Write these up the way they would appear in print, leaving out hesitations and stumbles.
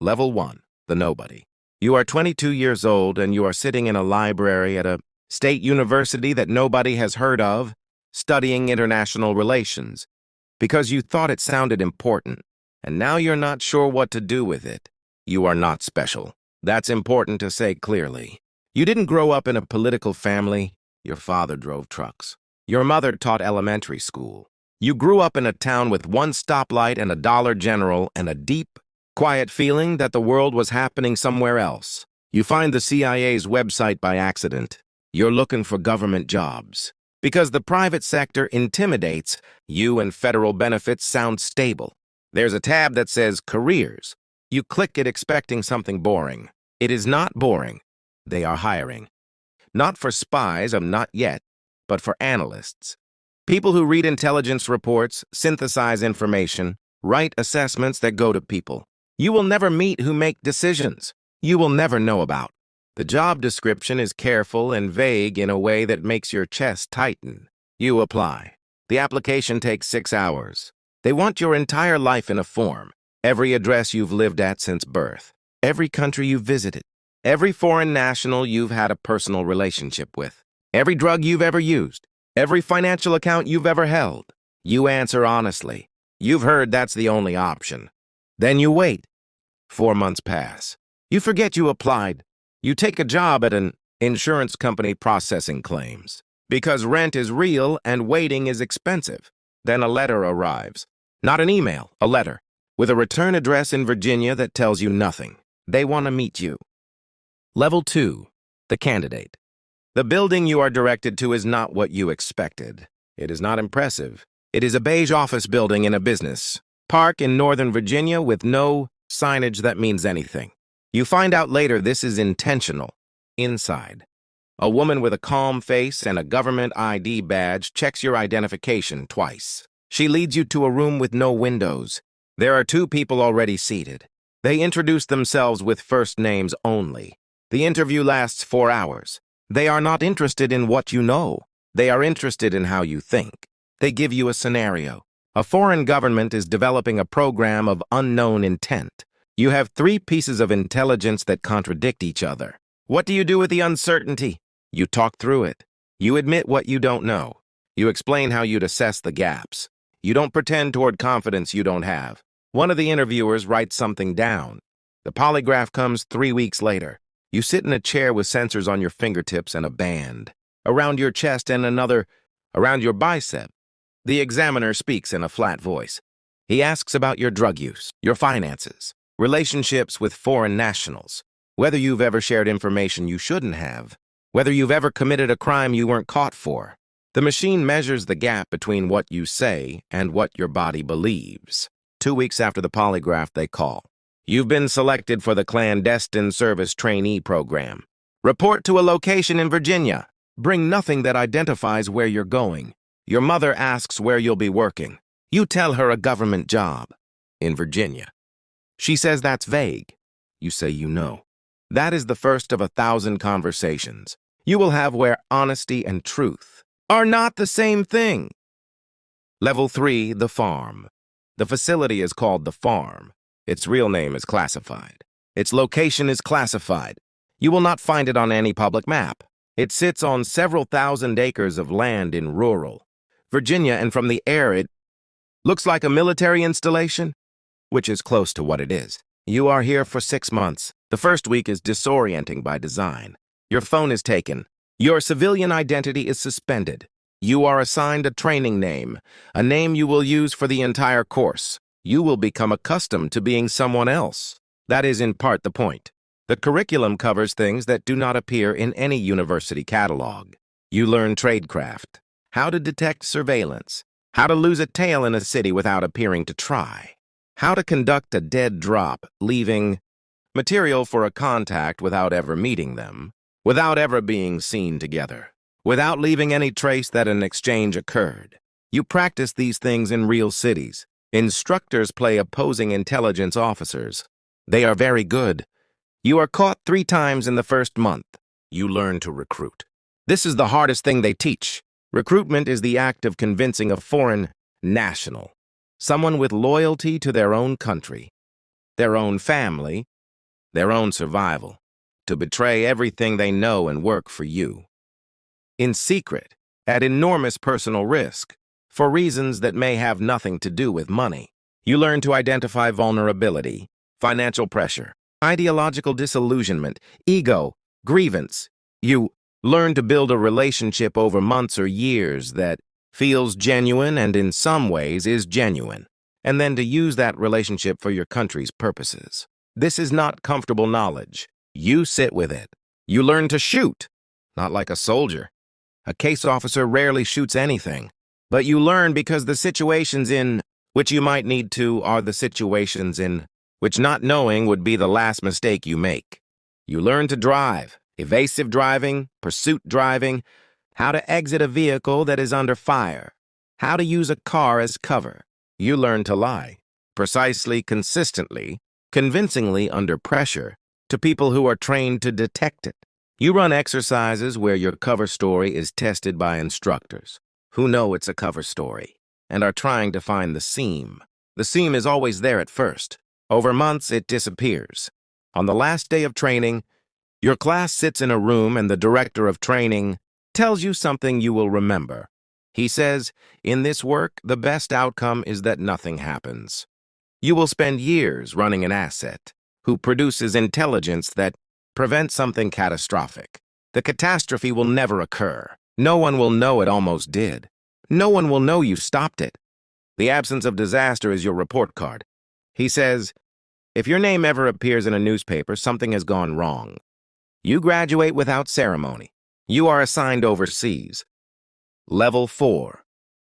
Level 1, the nobody. You are 22 years old and you are sitting in a library at a state university that nobody has heard of, studying international relations, because you thought it sounded important, and now you're not sure what to do with it. You are not special. That's important to say clearly. You didn't grow up in a political family. Your father drove trucks. Your mother taught elementary school. You grew up in a town with one stoplight and a Dollar General and a deep, quiet feeling that the world was happening somewhere else. You find the CIA's website by accident. You're looking for government jobs. Because the private sector intimidates you and federal benefits sound stable. There's a tab that says Careers. You click it expecting something boring. It is not boring. They are hiring. Not for spies, not yet, but for analysts. People who read intelligence reports, synthesize information, write assessments that go to people. You will never meet who make decisions. You will never know about. The job description is careful and vague in a way that makes your chest tighten. You apply. The application takes 6 hours. They want your entire life in a form. Every address you've lived at since birth. Every country you've visited. Every foreign national you've had a personal relationship with. Every drug you've ever used. Every financial account you've ever held. You answer honestly. You've heard that's the only option. Then you wait. 4 months pass. You forget you applied. You take a job at an insurance company processing claims. Because rent is real and waiting is expensive. Then a letter arrives. Not an email, a letter. With a return address in Virginia that tells you nothing. They want to meet you. Level 2, the candidate. The building you are directed to is not what you expected. It is not impressive. It is a beige office building in a business park in Northern Virginia with no signage that means anything. You find out later this is intentional. Inside, a woman with a calm face and a government ID badge checks your identification twice. She leads you to a room with no windows. There are 2 people already seated. They introduce themselves with first names only. The interview lasts 4 hours. They are not interested in what you know. They are interested in how you think. They give you a scenario. A foreign government is developing a program of unknown intent. You have 3 pieces of intelligence that contradict each other. What do you do with the uncertainty? You talk through it. You admit what you don't know. You explain how you'd assess the gaps. You don't pretend toward confidence you don't have. One of the interviewers writes something down. The polygraph comes 3 weeks later. You sit in a chair with sensors on your fingertips and a band. Around your chest and another around your bicep. The examiner speaks in a flat voice. He asks about your drug use, your finances, relationships with foreign nationals, whether you've ever shared information you shouldn't have, whether you've ever committed a crime you weren't caught for. The machine measures the gap between what you say and what your body believes. 2 weeks after the polygraph, they call. You've been selected for the clandestine service trainee program. Report to a location in Virginia. Bring nothing that identifies where you're going. Your mother asks where you'll be working. You tell her a government job in Virginia. She says that's vague. You say you know. That is the first of 1,000 conversations you will have where honesty and truth are not the same thing. Level 3, the farm. The facility is called the farm. Its real name is classified. Its location is classified. You will not find it on any public map. It sits on several thousand acres of land in rural Virginia, and from the air it looks like a military installation, which is close to what it is. You are here for 6 months. The first week is disorienting by design. Your phone is taken. Your civilian identity is suspended. You are assigned a training name, a name you will use for the entire course. You will become accustomed to being someone else. That is in part the point. The curriculum covers things that do not appear in any university catalog. You learn tradecraft, how to detect surveillance, how to lose a tail in a city without appearing to try, how to conduct a dead drop, leaving material for a contact without ever meeting them, without ever being seen together, without leaving any trace that an exchange occurred. You practice these things in real cities. Instructors play opposing intelligence officers. They are very good. You are caught 3 times in the first month. You learn to recruit. This is the hardest thing they teach. Recruitment is the act of convincing a foreign national, someone with loyalty to their own country, their own family, their own survival, to betray everything they know and work for you. In secret, at enormous personal risk, for reasons that may have nothing to do with money. You learn to identify vulnerability, financial pressure, ideological disillusionment, ego, grievance. You learn to build a relationship over months or years that feels genuine and in some ways is genuine, and then to use that relationship for your country's purposes. This is not comfortable knowledge. You sit with it. You learn to shoot, not like a soldier. A case officer rarely shoots anything, but you learn because the situations in which you might need to are the situations in which not knowing would be the last mistake you make. You learn to drive, evasive driving, pursuit driving, how to exit a vehicle that is under fire, how to use a car as cover. You learn to lie, precisely, consistently, convincingly under pressure, to people who are trained to detect it. You run exercises where your cover story is tested by instructors who know it's a cover story and are trying to find the seam. The seam is always there at first. Over months, it disappears. On the last day of training, your class sits in a room and the director of training tells you something you will remember. He says, in this work, the best outcome is that nothing happens. You will spend years running an asset who produces intelligence that prevents something catastrophic. The catastrophe will never occur. No one will know it almost did. No one will know you stopped it. The absence of disaster is your report card. He says, if your name ever appears in a newspaper, something has gone wrong. You graduate without ceremony. You are assigned overseas. Level 4,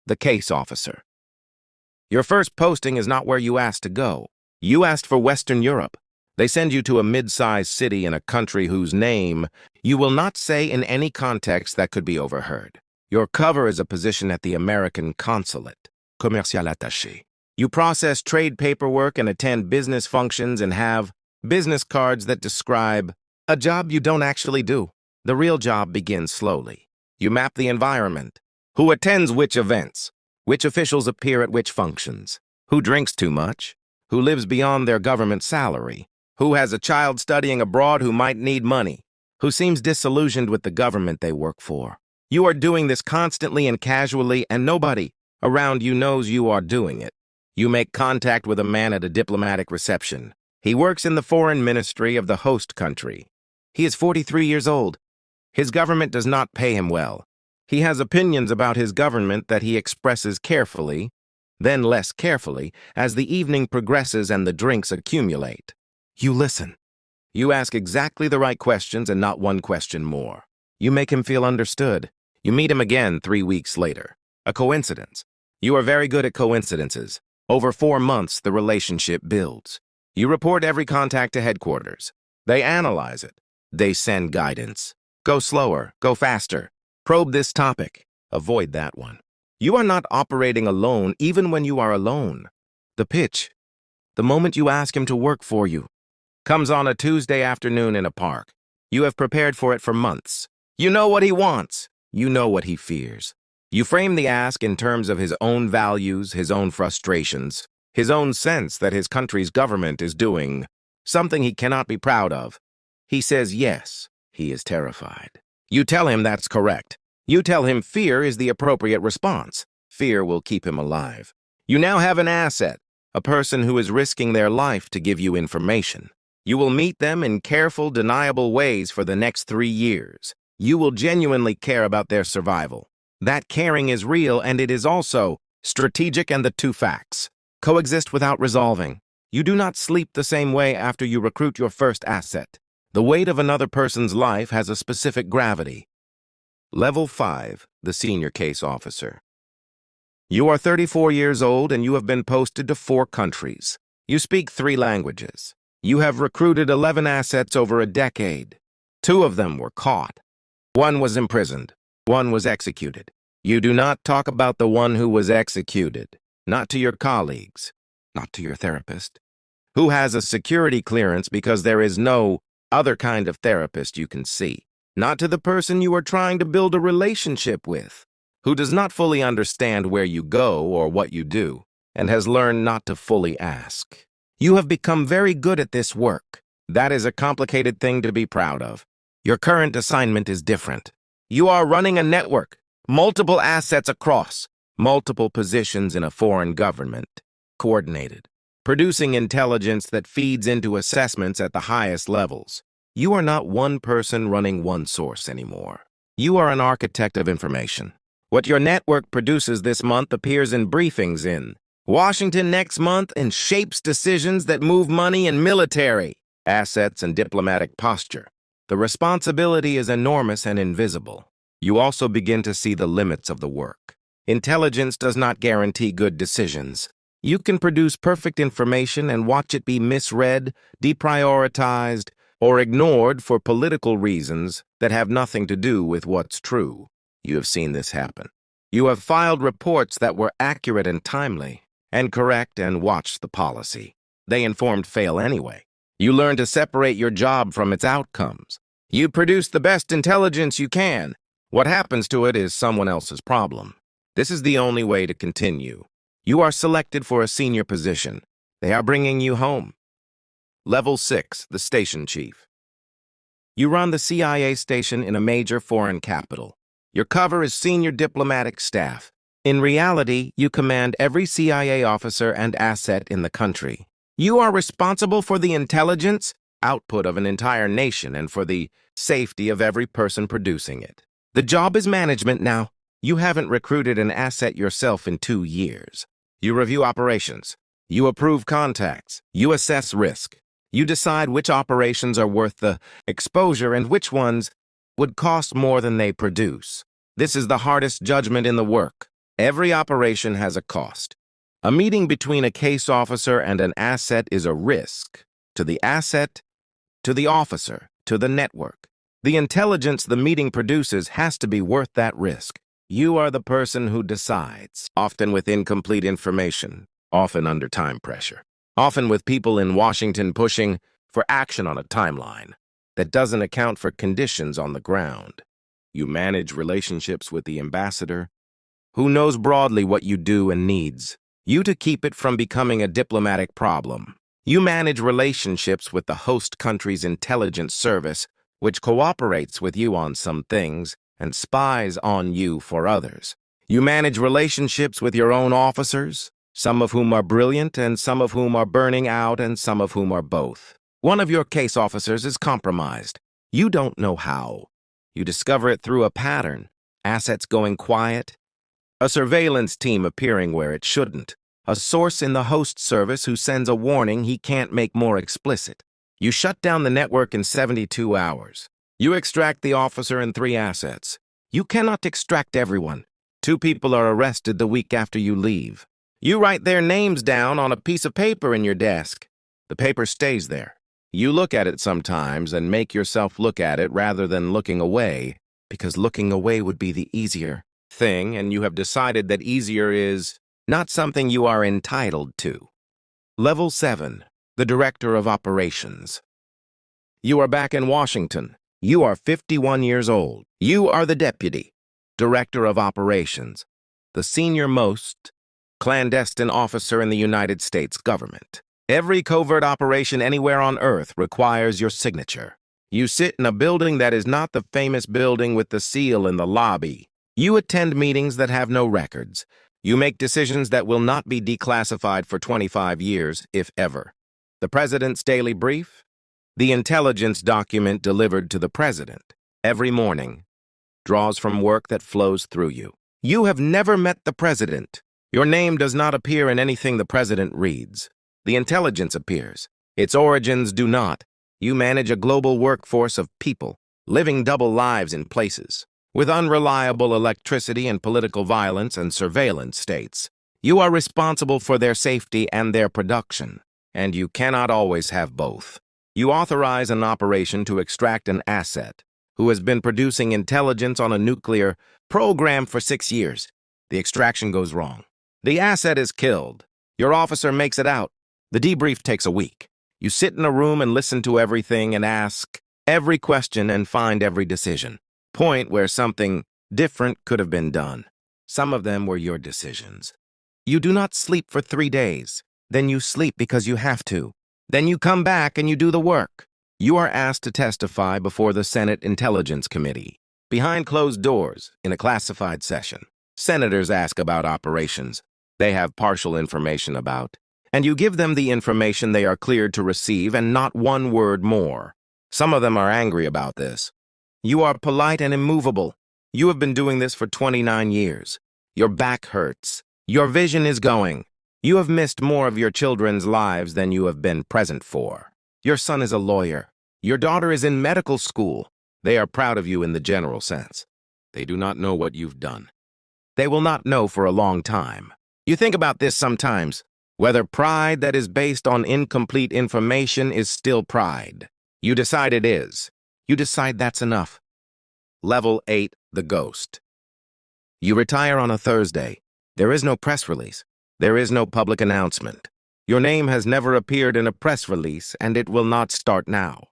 the case officer. Your first posting is not where you asked to go. You asked for Western Europe. They send you to a mid-sized city in a country whose name you will not say in any context that could be overheard. Your cover is a position at the American consulate, commercial attaché. You process trade paperwork and attend business functions and have business cards that describe a job you don't actually do. The real job begins slowly. You map the environment. Who attends which events? Which officials appear at which functions? Who drinks too much? Who lives beyond their government salary? Who has a child studying abroad who might need money? Who seems disillusioned with the government they work for? You are doing this constantly and casually, and nobody around you knows you are doing it. You make contact with a man at a diplomatic reception. He works in the foreign ministry of the host country. He is 43 years old. His government does not pay him well. He has opinions about his government that he expresses carefully, then less carefully, as the evening progresses and the drinks accumulate. You listen. You ask exactly the right questions and not one question more. You make him feel understood. You meet him again 3 weeks later. A coincidence. You are very good at coincidences. Over 4 months, the relationship builds. You report every contact to headquarters. They analyze it. They send guidance. Go slower. Go faster. Probe this topic. Avoid that one. You are not operating alone even when you are alone. The pitch, the moment you ask him to work for you, comes on a Tuesday afternoon in a park. You have prepared for it for months. You know what he wants. You know what he fears. You frame the ask in terms of his own values, his own frustrations, his own sense that his country's government is doing something he cannot be proud of. He says yes. He is terrified. You tell him that's correct. You tell him fear is the appropriate response. Fear will keep him alive. You now have an asset, a person who is risking their life to give you information. You will meet them in careful, deniable ways for the next 3 years. You will genuinely care about their survival. That caring is real, and it is also strategic, and the two facts coexist without resolving. You do not sleep the same way after you recruit your first asset. The weight of another person's life has a specific gravity. Level 5, the senior case officer. You are 34 years old and you have been posted to 4 countries. You speak 3 languages. You have recruited 11 assets over a decade. 2 of them were caught. 1 was imprisoned. 1 was executed. You do not talk about the one who was executed, not to your colleagues, not to your therapist, who has a security clearance because there is no other kind of therapist you can see, not to the person you are trying to build a relationship with, who does not fully understand where you go or what you do, and has learned not to fully ask. You have become very good at this work. That is a complicated thing to be proud of. Your current assignment is different. You are running a network, multiple assets across, multiple positions in a foreign government, coordinated, producing intelligence that feeds into assessments at the highest levels. You are not one person running one source anymore. You are an architect of information. What your network produces this month appears in briefings in Washington next month and shapes decisions that move money and military assets and diplomatic posture. The responsibility is enormous and invisible. You also begin to see the limits of the work. Intelligence does not guarantee good decisions. You can produce perfect information and watch it be misread, deprioritized, or ignored for political reasons that have nothing to do with what's true. You have seen this happen. You have filed reports that were accurate and timely, and correct and watched the policy. They informed fail anyway. You learn to separate your job from its outcomes. You produce the best intelligence you can. What happens to it is someone else's problem. This is the only way to continue. You are selected for a senior position. They are bringing you home. Level 6, the station chief. You run the CIA station in a major foreign capital. Your cover is senior diplomatic staff. In reality, you command every CIA officer and asset in the country. You are responsible for the intelligence output of an entire nation and for the safety of every person producing it. The job is management now. You haven't recruited an asset yourself in 2 years. You review operations. You approve contacts. You assess risk. You decide which operations are worth the exposure and which ones would cost more than they produce. This is the hardest judgment in the work. Every operation has a cost. A meeting between a case officer and an asset is a risk to the asset, to the officer, to the network. The intelligence the meeting produces has to be worth that risk. You are the person who decides, often with incomplete information, often under time pressure, often with people in Washington pushing for action on a timeline that doesn't account for conditions on the ground. You manage relationships with the ambassador, who knows broadly what you do and needs you to keep it from becoming a diplomatic problem. You manage relationships with the host country's intelligence service, which cooperates with you on some things and spies on you for others. You manage relationships with your own officers, some of whom are brilliant and some of whom are burning out and some of whom are both. One of your case officers is compromised. You don't know how. You discover it through a pattern, assets going quiet, a surveillance team appearing where it shouldn't, a source in the host service who sends a warning he can't make more explicit. You shut down the network in 72 hours. You extract the officer and 3 assets. You cannot extract everyone. 2 people are arrested the week after you leave. You write their names down on a piece of paper in your desk. The paper stays there. You look at it sometimes and make yourself look at it rather than looking away, because looking away would be the easier thing, and you have decided that easier is not something you are entitled to. Level 7, the Director of Operations. You are back in Washington. You are 51 years old. You are the Deputy Director of Operations, the senior-most clandestine officer in the United States government. Every covert operation anywhere on Earth requires your signature. You sit in a building that is not the famous building with the seal in the lobby. You attend meetings that have no records. You make decisions that will not be declassified for 25 years, if ever. The President's daily brief? The intelligence document delivered to the President every morning draws from work that flows through you. You have never met the President. Your name does not appear in anything the President reads. The intelligence appears. Its origins do not. You manage a global workforce of people, living double lives in places, with unreliable electricity and political violence and surveillance states. You are responsible for their safety and their production, and you cannot always have both. You authorize an operation to extract an asset who has been producing intelligence on a nuclear program for 6 years. The extraction goes wrong. The asset is killed. Your officer makes it out. The debrief takes a week. You sit in a room and listen to everything and ask every question and find every decision. Point where something different could have been done. Some of them were your decisions. You do not sleep for 3 days. Then you sleep because you have to. Then you come back and you do the work. You are asked to testify before the Senate Intelligence Committee. Behind closed doors, in a classified session, senators ask about operations they have partial information about, and you give them the information they are cleared to receive and not one word more. Some of them are angry about this. You are polite and immovable. You have been doing this for 29 years. Your back hurts. Your vision is going. You have missed more of your children's lives than you have been present for. Your son is a lawyer. Your daughter is in medical school. They are proud of you in the general sense. They do not know what you've done. They will not know for a long time. You think about this sometimes, whether pride that is based on incomplete information is still pride. You decide it is. You decide that's enough. Level 8, the ghost. You retire on a Thursday. There is no press release. There is no public announcement. Your name has never appeared in a press release, and it will not start now.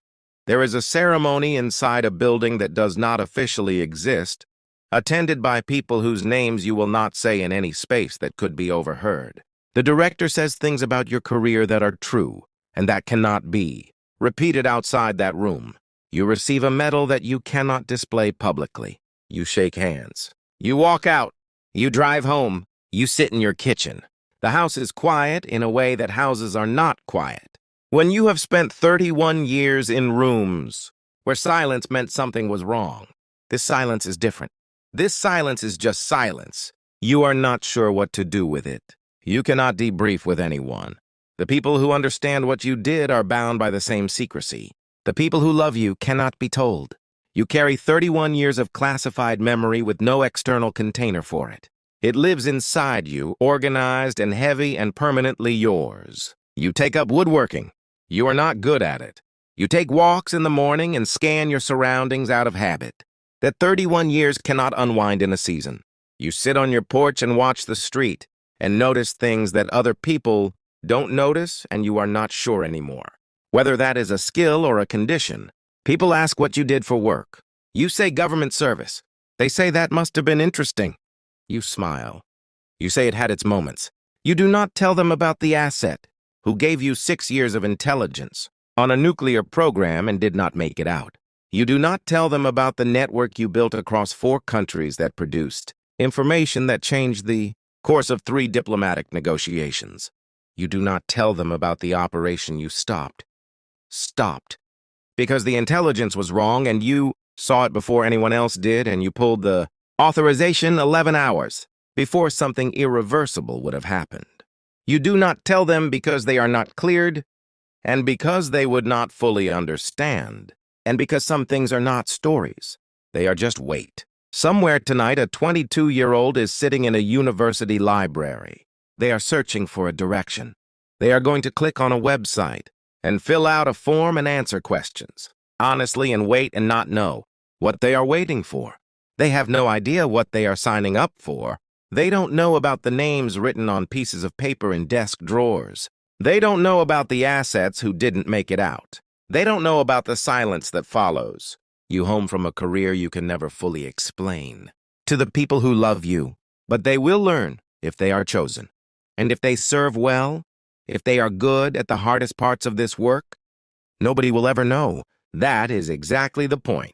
There is a ceremony inside a building that does not officially exist, attended by people whose names you will not say in any space that could be overheard. The director says things about your career that are true, and that cannot be repeated outside that room. You receive a medal that you cannot display publicly. You shake hands. You walk out. You drive home. You sit in your kitchen. The house is quiet in a way that houses are not quiet. When you have spent 31 years in rooms where silence meant something was wrong, this silence is different. This silence is just silence. You are not sure what to do with it. You cannot debrief with anyone. The people who understand what you did are bound by the same secrecy. The people who love you cannot be told. You carry 31 years of classified memory with no external container for it. It lives inside you, organized and heavy and permanently yours. You take up woodworking. You are not good at it. You take walks in the morning and scan your surroundings out of habit. That 31 years cannot unwind in a season. You sit on your porch and watch the street and notice things that other people don't notice, and you are not sure anymore. Whether that is a skill or a condition, people ask what you did for work. You say government service. They say that must have been interesting. You smile. You say it had its moments. You do not tell them about the asset, who gave you 6 years of intelligence on a nuclear program and did not make it out. You do not tell them about the network you built across 4 countries that produced information that changed the course of 3 diplomatic negotiations. You do not tell them about the operation you stopped. Because the intelligence was wrong and you saw it before anyone else did, and you pulled the authorization 11 hours before something irreversible would have happened. You do not tell them because they are not cleared, and because they would not fully understand, and because some things are not stories. They are just weight. Somewhere tonight, a 22-year-old is sitting in a university library. They are searching for a direction. They are going to click on a website and fill out a form and answer questions, honestly, and wait and not know what they are waiting for. They have no idea what they are signing up for. They don't know about the names written on pieces of paper in desk drawers. They don't know about the assets who didn't make it out. They don't know about the silence that follows. You home from a career you can never fully explain. To the people who love you, but they will learn if they are chosen. And if they serve well, if they are good at the hardest parts of this work, nobody will ever know. That is exactly the point.